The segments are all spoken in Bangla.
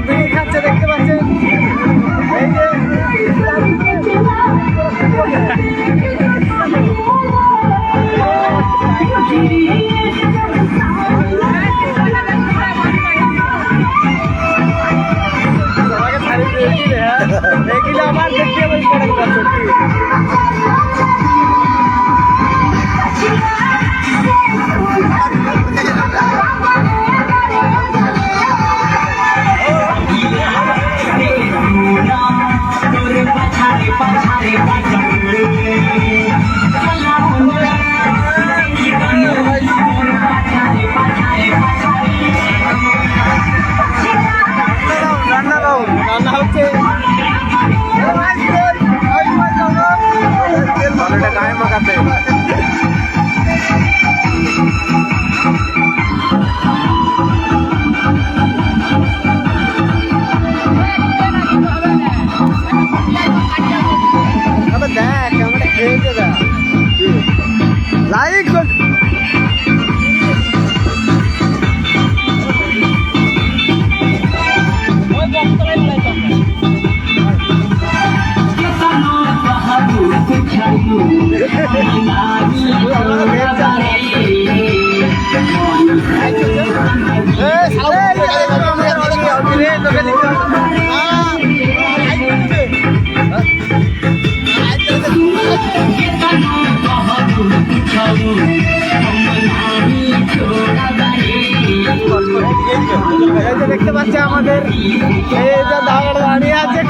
বিড়ি খাচ্ছে দেখতে পাচ্ছেন। এই যে এগুলো আমার দেখতে পড়ে যাচ্ছে। রান্না হচ্ছে গায়ে মাখাতে। দেখ আমরা খেয়েছে লাইক দেখতে পাচ্ছে আমাদের এই যে দাঁড়িয়ে আছে।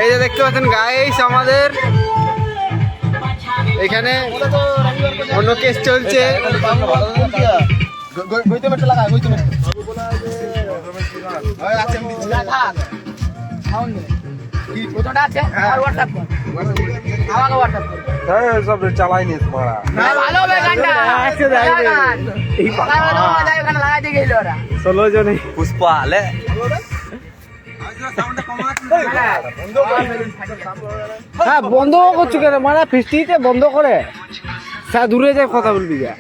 এই যে দেখতে পাচ্ছেন গাইস আমাদের এখানে অন্য কেস চলছে। সব চালাইনি ষোলো জনে পুষ্পা আলে হ্যাঁ বন্ধ করছো কেন মানে ফিস্টিতে বন্ধ করে দূরে যায় কথা বলবি যা।